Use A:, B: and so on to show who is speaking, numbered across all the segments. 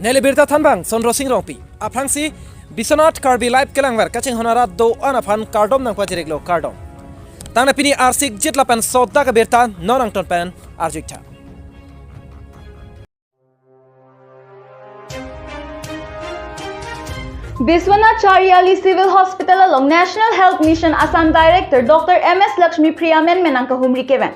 A: Abirta thanbang Sondro Singh Rongpi aprangsi Biswanath Karbi live kelangwer kaching honara do anaphan kardom nang pajireklo kardom tangna Pini arsik jitlapan sodda Abirta nonang tonpen arjikta
B: Biswanath Civil Hospital along National Health Mission Assam Director Dr. M.S. Lakshmi Priya menang kahumri keven.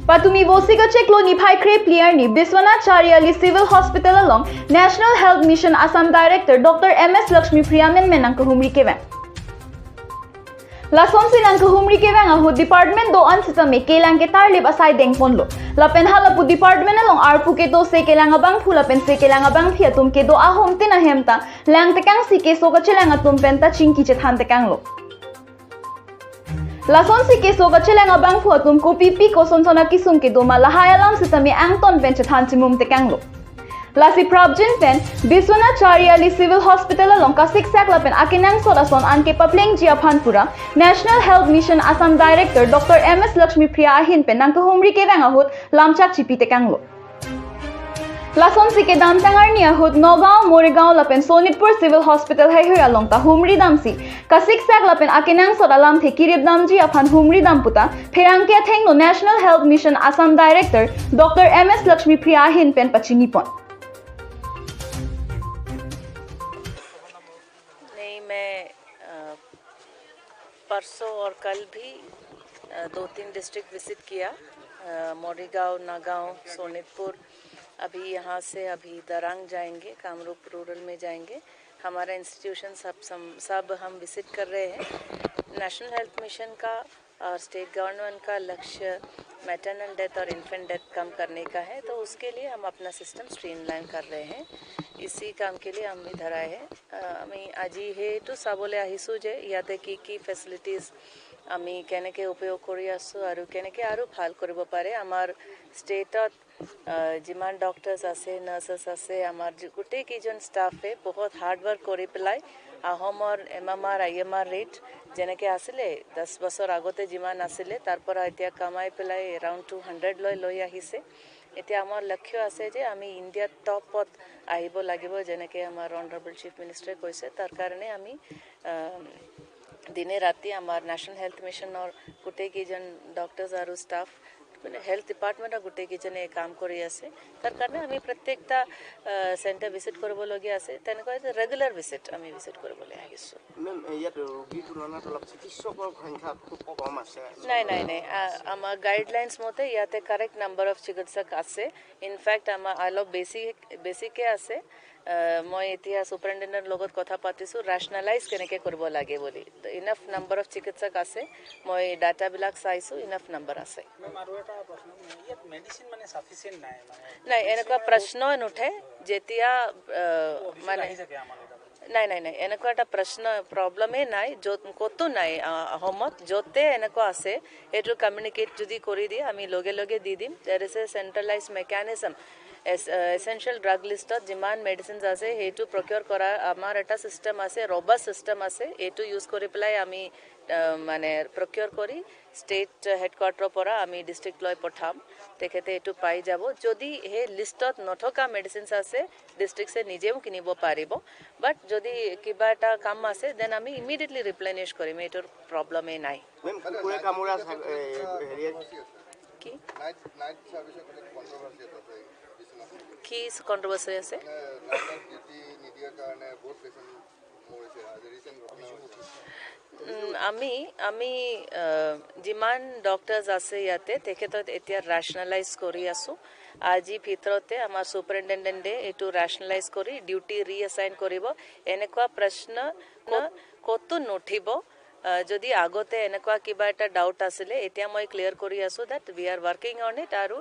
B: Patumi Vosiga Cheklo ni Pai Kre Player ni Biswanath Civil Hospital along National Health Mission Assam Director Dr. M.S. Lakshmi Priya menang kahumri keven. Lason sinang kahumri keven ahu department do ansita me kelang ke tarlib asai deng ponlo. Lapen halapu department along arpu ke do se kelang abang phula pen se kelang abang phia tum ke do ahom tina hemta lang tekang si ke so ka chelang atum penta chingki che than tekang lo. Lason si ke so ka chelang abang phua tum ko pipi ko son sona kisum ke do ma lahaya lam sita me angton pen che than chimum tekang lo. Lasi Prabjin pen Biswanath Civil Hospital along kasik sakla pen akinang sodason anke papleng jia phanpura National Health Mission Assam Director Dr. M.S. Lakshmi Priya ahin pen nang kahumri ke wang ahut lamchak chipi tekang lo. Lason si ke dam tangar ni ahut Nogao Moregaon la pen Sonitpur Civil Hospital hai hui along ta humri damsi kasik sakla pen akinang sodalam the kirib damji aphan humri damputa pherangke theng no National Health Mission Assam Director Dr. M.S. Lakshmi Priya ahin pen pachingi pon.
C: मैं परसों और कल भी 2-3 district visit किया मोरीगांव, नागांव, सोनितपुर। अभी यहाँ से अभी दरंग जाएंगे, कामरूप रूरल में जाएंगे। हमारा इंस्टीट्यूशन सब हम विजिट कर रहे हैं। नेशनल हेल्थ मिशन का और स्टेट गवर्नमेंट का लक्ष्य मैटरनल डेथ और इन्फेंट डेथ कम करने का है, तो उसके लिए हम अपना सिस्टम स्ट्रीमलाइन कर रहे हैं। इसी काम के लिए हम इधर आए हैं। আমি আজি হেতু চাবলৈ আহিছোঁ যে ইয়াতে কি ফেচিলিটিজ আমি কেনেকৈ উপয়োগ কৰি আছোঁ আৰু কেনেকৈ আৰু ভাল কৰিব পাৰে। আমাৰ ষ্টেটত যিমান ডক্টৰ্ছ আছে, নাৰ্ছেছ আছে, আমাৰ গোটেইকেইজন ষ্টাফে বহুত হাৰ্ড ৱৰ্ক কৰি পেলাই আহোমৰ MMR IMR ৰেট যেনেকৈ আছিলে 10 বছৰ আগতে যিমান আছিলে তাৰ পৰা এতিয়া কমাই পেলাই এৰাউণ্ড 200 লৈ আহিছে। এতিয়া আমাৰ লক্ষ্য আছে যে আমি ইণ্ডিয়াত টপত আহিব লাগিব, যেনেকৈ আমাৰ অনাৰেবল চিফ মিনিষ্টাৰে কৈছে। তাৰ কাৰণে আমি দিনে ৰাতি আমাৰ নেশ্যনেল হেল্থ মিছনৰ গোটেইকেইজন ডক্টৰ্ছ আৰু ষ্টাফ মানে হেল্থ ডিপাৰ্টমেণ্টৰ গোটেইকেইজনে কাম কৰি আছে। তাৰ কাৰণে আমি প্ৰত্যেকটা চেণ্টাৰ ভিজিট কৰিবলগীয়া আছে। তেনেকৈ ৰেগুলাৰ ভিজিট আমি ভিজিট কৰিবলৈ আহিছোঁ। নাই আমাৰ গাইডলাইন্স মতে ইয়াতে কাৰেক্ট নাম্বাৰ অফ চিকিৎসক আছে। ইনফেক্ট আমাৰ অলপ বেছিকৈ আছে। মই এতিয়া সুপাৰিনটেণ্ডেণ্টৰ লগত কথা পাতিছোঁ ৰেচনেলাইজ কেনেকৈ কৰিব লাগে বুলি। ইনাফ নাম্বাৰ অফ চিকিৎসক আছে, মই ডাটাবিলাক চাইছোঁ, ইনাফ নাম্বাৰ আছে। নাই এনেকুৱা প্ৰশ্ন নুঠে যেতিয়া মানে নাই এনেকুৱা এটা প্ৰব্লেমেই নাই, য'ত ক'তো নাই অসমত য'তে এনেকুৱা আছে এইটো কমিউনিকেট যদি কৰি দিয়ে আমি লগে লগে দি দিম। There is a centralise mechanism. Essential drug লিষ্টত যিমান মেডিচিনছ আছে সেইটো প্ৰকিউৰ কৰাৰ আমাৰ এটা চিষ্টেম আছে, ৰবাষ্ট চিষ্টেম আছে। এইটো ইউজ কৰি পেলাই আমি মানে প্ৰকিউৰ কৰি ষ্টেট হেডকোৱাৰ্টাৰৰ পৰা আমি ডিষ্ট্ৰিক্টলৈ পঠাম। তেখেতে এইটো পাই যাব। যদি সেই লিষ্টত নথকা মেডিচিনছ আছে ডিষ্ট্ৰিক্টছে নিজেও কিনিব পাৰিব। বাট যদি কিবা এটা কাম আছে দেন আমি ইমিডিয়েটলি ৰিপ্লেনিছ কৰিম, এইটোৰ প্ৰব্লেমেই নাই। কি কন্ট্ৰভাৰ্চি আছে? আমি যিমান ডক্টৰ্ছ আছে ইয়াতে তেখেতক এতিয়া ৰেচনেলাইজ কৰি আছোঁ। আজি ভিতৰতে আমাৰ সুপাৰিনটেণ্ডেণ্টে এইটো ৰেচনেলাইজ কৰি ডিউটি ৰিএছাইন কৰিব। এনেকুৱা প্ৰশ্ন ক'তো নুঠিব। যদি আগতে এনেকুৱা কিবা এটা ডাউট আছিলে এতিয়া মই ক্লিয়াৰ কৰি আছোঁ date we are working on it. আৰু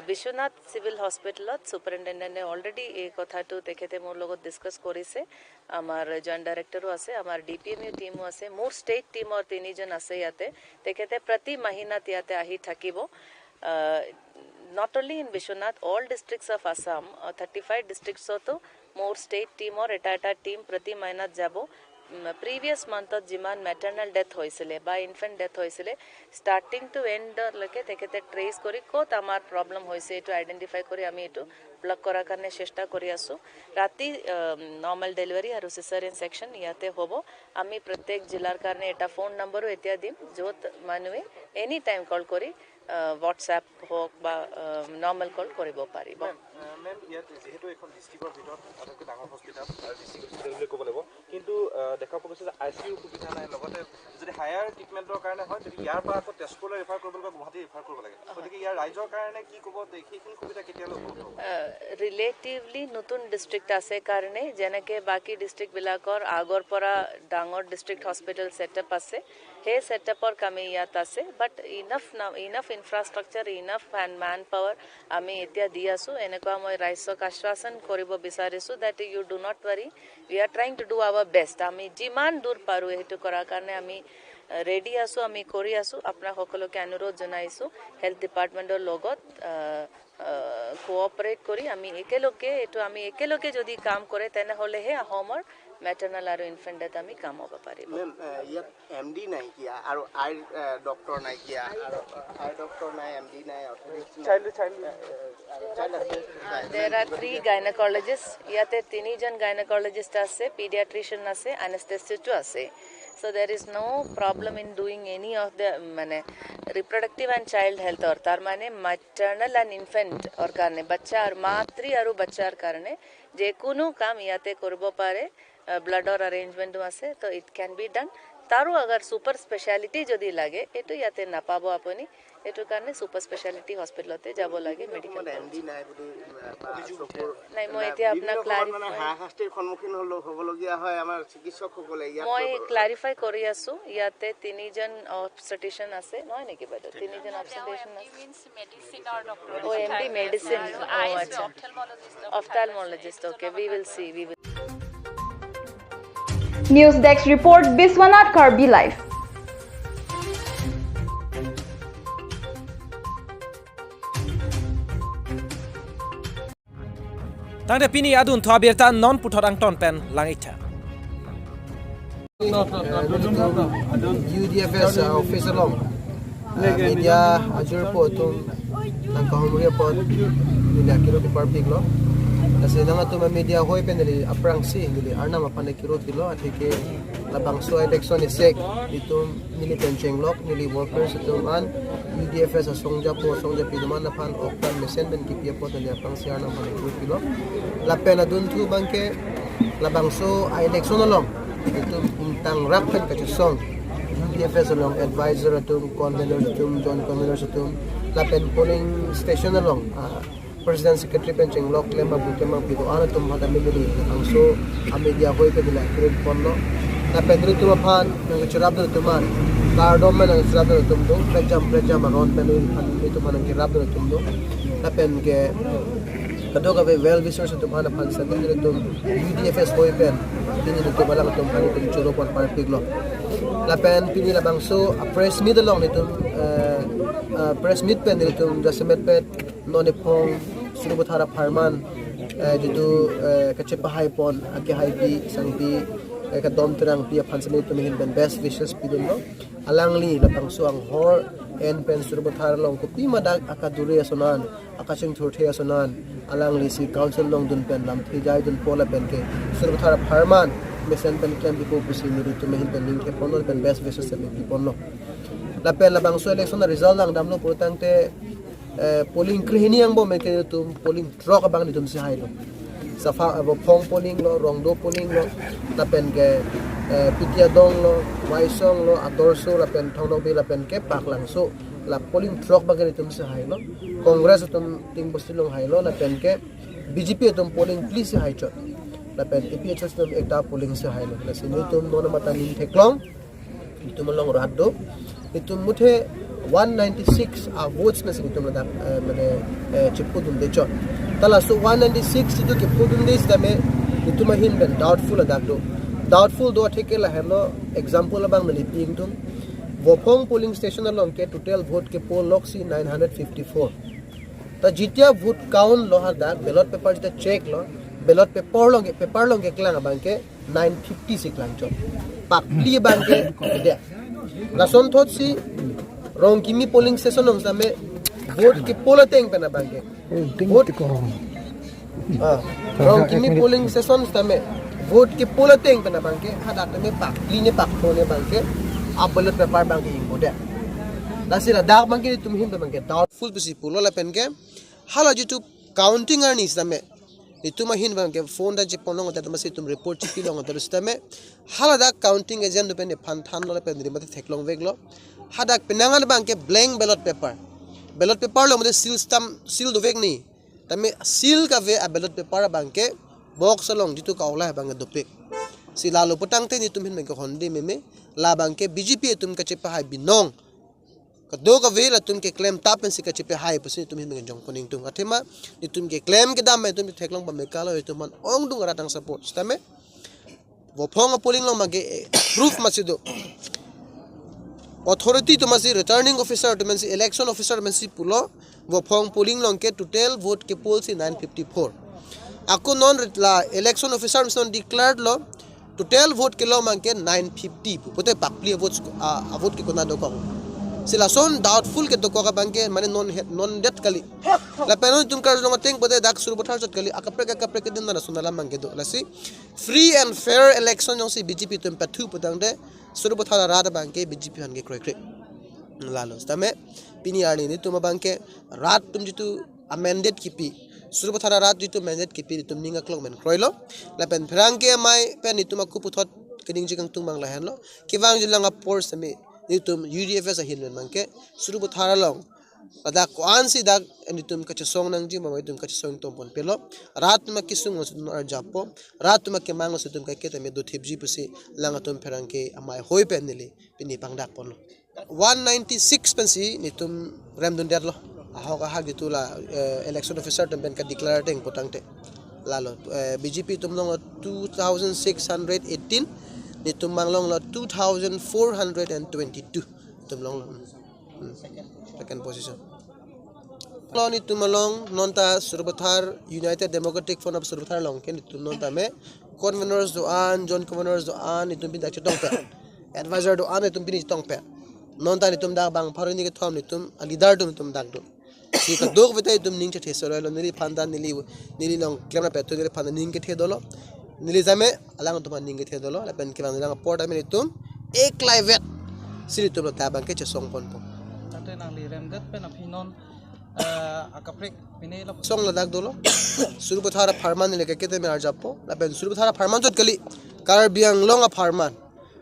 C: বিশ্বনাথ চিভিল হস্পিটেলত সুপাৰিনটেণ্ডেণ্টে অলৰেডি এই কথাটো তেখেতে মোৰ লগত ডিছকাছ কৰিছে। আমাৰ জইণ্ট ডাইৰেক্টৰো আছে, আমাৰ DPMU টিমো আছে, মোৰ ষ্টেট টিমৰ 3জন আছে ইয়াতে। তেখেতে প্ৰতি মাহিনাত ইয়াতে আহি থাকিব। Not only in Biswanath, all districts of Assam 35 ডিষ্ট্ৰিক্টছতো মোৰ ষ্টেট টিমৰ এটা টিম প্ৰতি মাহিনাত যাব। previous month jiman maternal death hoisile ba infant death hoisile starting to end leke tekete trace kori kot amar problem hoise to identify kori ami etu block kora karne chesta kori asu rati normal delivery aru cesarean section yate hobo ami pratek jilar karne eta phone number etia dim jot manue any time call kori WhatsApp hok ba normal call koribo paribo
A: ma'am ইয়াত যেহেতু এখন ডিষ্ট্ৰিক্টৰ ভিতৰত আটাইতকৈ ডাঙৰ hospital আৰু district hospital বুলি ক'ব লাগিব কিন্তু দেখা পোৱা গৈছে যে ICU সুবিধা নাই লগতে যদি হায়াৰ ট্ৰিটমেণ্টৰ কাৰণে হয় যদি ইয়াৰ পৰা আকৌ তেজপুৰলৈ ৰেফাৰ কৰিব লাগিব গুৱাহাটী ৰেফাৰ কৰিব লাগে গতিকে ইয়াৰ ৰাইজৰ কাৰণে কি ক'ব সেইখিনি সুবিধা কেতিয়ালৈ হ'ব
C: ৰিলেটিভলি নতুন ডিষ্ট্ৰিক্ট আছে কাৰণে যেনেকৈ বাকী ডিষ্ট্ৰিক্টবিলাকৰ আগৰ পৰা ডাঙৰ ডিষ্ট্ৰিক্ট হস্পিটেল ছেটআপ আছে সেই ছেটআপৰ কামে ইয়াত আছে but enough infrastructure enough manpower আমি এতিয়া দি আছোঁ এনেকুৱা মই ৰাইজক আশ্বাসন কৰিব বিচাৰিছোঁ that you do not worry we are trying to do our best আমি যিমান দূৰ পাৰোঁ সেইটো কৰাৰ কাৰণে আমি ৰেডি আছোঁ আমি কৰি আছোঁ আপোনাক সকলোকে অনুৰোধ জনাইছোঁ হেল্থ ডিপাৰ্টমেণ্টৰ লগত কোঅপাৰেট কৰি আমি একেলগে যদি কাম কৰে তেনেহ'লেহে অসমৰ মেটাৰ্নেল আৰু ইনফেণ্ট ডেথ আমি কাম হ'ব পাৰিম
D: ইয়াত MD নাইকিয়া আৰু আই ডক্টৰ নাইকিয়া আৰু আই ডক্টৰ নাই MD নাই
C: there are 3 gynecologists ইয়াতে 3 জন gynecologist আছে pediatrician আছে anesthetist আছে so there is no problem in doing any of the reproductive and child health or tar mane maternal and infant or karne bachcha or matri aru bachchar karne je kunu kam yate korbo pare blood or arrangement ase to it can be done taru agar super speciality jodi lage etu yate na pabo aponi etu karne super speciality hospital te jabo lage medical
D: MD নাই বুলি
C: নাই মই এতিয়া আপোনাক ক্লাৰিফাই
D: হাস্তিৰ সন্মুখীন হ'বলগীয়া হয় আমাৰ চিকিৎসকসকলে ইয়াত
C: মই ক্লাৰিফাই কৰি আছো ইয়াতে 3 জন অবস্টেট্ৰিচিয়ান আছে নহয় নেকি বাইদেউ 3 জন অবস্টেট্ৰিচিয়ান আছে
E: means medicine or doctor
C: MD medicine
E: acha
C: ophthalmologist okay we will see
B: News Desk report Biswanath Karbi live.
A: Tangde Pini adun to Abirta non puthor ang ton pen langitha
F: UDFS office along media ajur po tung nagkahumuria po nila kilo ki parpig lo kasi nang ato media hoy pen nili aprang si nili arna mapan kiro kilo atike labang so election ni sek itu nili pencheng lok nili workers itu man UDFS songja piduman na pan oktan mesen ben kipia po nili aprang si arna mapan kiro kilo lapen adun tu bangke labang so election along itu tang rapen kacusong UDFS along advisor atum convener atum joint convener atum lapen polling station along President Secretary Pencheng Lok Lemba Bukema Pido Ana Tum Hada Mimili Angso Amedia Hoy Pedila Kred Ponno lapen ritu aphan ng chirab na tuman Kardom man ang chirab na tumdo prejam aron penul itu man ang chirab na tumdo lapen ke kadoga be well wishes to man aphan sa din tum UDFS hoy pen din ito balang tum kan ito churo pon par piglo lapen pini labang so press meet along ito press meet pen ito dasemet pet nonipong sunubuthara farman jitu kachepahay pon ake haipi sangpi kadom terang pia phansami to mihin ben best wishes pidun no alangli lapang so ang hor en pen sunubuthara long ko pi madag akadure asonan akaching thurthe asonan alangli si council long dun pen lam thijai dun pola pen ke sunubuthara farman mesen pen kem bi ko pusi ni to mihin ben link ke ponol ben best wishes se bi ponno lapen labang so election na result lang damlo purtang te polling krihini ang bo meke tum polling drok abang ni tum si hailo safa abo phong polling lo rongdo polling lo lapen ke pitia dong lo waisong lo adorso lapen thongdo bi lapen ke paklang so la polling drok bagani tum si hailo congress tum ting bosilong hailo lapen ke BJP tum polling please si haicho lapen EPH tum ekta polling si hailo la sini tum dona mata nin theklong tum long raddo itum muthe 196 votes na sini tumna mane chipudun de chon tala so 196 itu ke pudun dis dame itumahin ben doubtful adakdo doubtful do thekela hello example abang mali ping tum Wopong polling station along ke total vote ke poll lok si 954 ta jitia vote count lo ha dak ballot paper jita check lo ballot paper long ke klang bangke 950 si klang chon pak pli bangke de lason thot si rong kimi polling station ong same vote ke polling pe na bangke vote rong kimi polling station same vote ke polling pe na bangke hada te pak pli ne pak phone bangke ab ballot paper bangke ingo de lasira dak bangke tum him bangke doubtful bisi pulo la pen ke hala jitu counting arni same itu mahin bangke phone da jipon long ta masi tum report chi long ta stame hala da counting agent pen ne phan than lo pen rimate theklong veglo hadak penangan bangke blank ballot paper lo mode seal do veg ni tame seal ka ve a ballot paper bangke box long jitu kaula bangke dopik sila lo putang te ni tum hin bangke hondi meme la bangke bjp tum ka chepa hai binong do ka vela tum ke claim tapen si ka chepe hai pasi tum hin jong poning tum athema ni tum ke claim ke dam tum theklong ba me kala tum man ong dung ratang support stame wo phong polling long mage proof masido authority to masi returning officer to masi election officer masi pulo wo phong polling long ke total vote ke poll si 954 ako non la election officer son declared lo total vote ke lo mangke 950 pote pakli votes vote ke kona do ko sila son doubtful ke to ko ka bangke mane non det kali la penon tum kar long teng pote dak suru bothar jot kali akapre ke din na sunala mangke do lasi free and fair election jong si bjp tum pathu potang de suru bothar rada bangke bjp han ke kre lalo stame pini arni ni tum bangke rat tum jitu amended kipi suru bothar rat jitu amended kipi tum ninga klong men kroilo la pen phrangke mai pen ni tum ku puthot keding jikang tung mang la hen lo kiwang jilanga force me nitum UDFS a hinmen mangke suru bothara long pada kwan si dak nitum ka chesong nang ji mamai tum ka chesong tom pon pelo rat ma kisung sun ar japo rat ma ke mango sutum ka ke tame do thibji pusi langa tum pherangke amai hoi pen nili pini pangdak pon lo 196 pensi nitum remdun der lo aho ka ha gitula election officer tum ben ka declare teng potangte lalo BJP tum long 2618 nitum manglong lo 2422 tum long second position lo ni tum long nonta surbathar United Democratic Front of surbathar long ken tum nonta me conveners do an john conveners do an nitum bin dak tong pe advisor do an nitum bin tong pe nonta nitum da bang pharoni ke thom nitum leader tum dak do si ka dog betai tum ning che thesoro lo nili phanda nili long klemna pe to nili phanda ning ke the dolo nili jame alang tum ning ke the dolo la pen ke bang lang port ame tum ek live siri tum ta bang ke che song pon po
G: tate nang li rem det pe na phinon akaprek pine la
F: song la dak dolo suru bothara farman ni le ke te me ar japo la pen suru bothara farman jot kali Karbi ang long a farman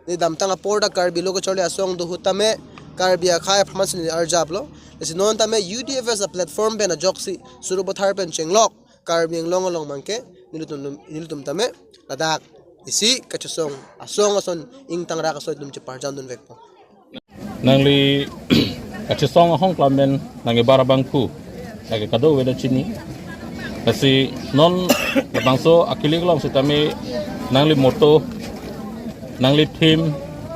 F: ni dam tanga porta Karbi logo chole asong do hutame Karbi a khai farman ni ar japlo esi non tame UDFS a platform pe na joksi suru bothar pen chenglok Karbi ang long mangke nilutum tame ladak isi kachosong asong ason ing tangra ka so dum che parjan dun vekpo
H: nangli kachosong hong klamen nangi barabangku lagi kado weda chini kasi non bangso akiliglam sitame nangli moto nangli team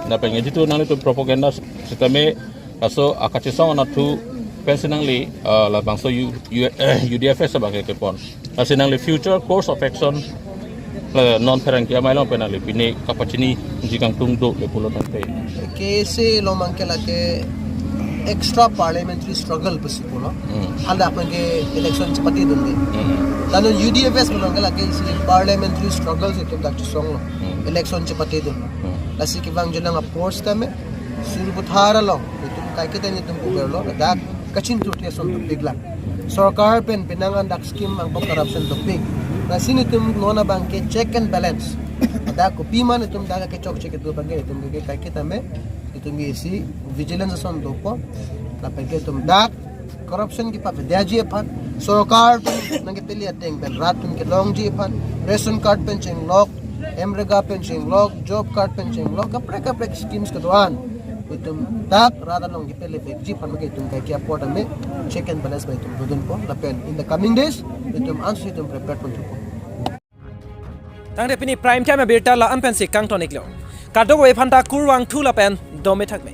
H: na pengen itu nangli tu propaganda sitame kaso akachosong na tu pensinangli la bangso UDFS sebagai kepon kasi nangli future course of action non perang kia mai long penali pini kapacini jikang tungdo le pulo tante
F: kese lo mangkela ke extra parliamentary struggle pasipulo hala apenge election chapati dunni tano UDFS lo mangkela ke isi parliamentary struggles itum dak song election chapati dun lasi ki bang jona force tame suru buthara lo itum kai ke tani tum lo dak kachin tu te son bigla sarkar pen pinangan dak scheme ang corruption to big nasini tum nona bangke check and balance da ko piman tum daga ke chok check to bangke tum ke kai ke tame itum isi vigilance son dopo la peke tum dak corruption ki pa vidaji pan sarkar tum nang peli ateng ben rat tum ke long ji pan ration card pen cheng lock emrega pen cheng lock job card pen cheng lock kapre schemes ke doan itum dak rada long ki peli ji pan ke tum kai ke aport ame check and balance by tum dodon po la pen in the coming days itum answer itum prepare pun po
A: tangde pini prime time Abirta la ampen si kang tonik lo kadog we phanta kurwang thula pen dome thakme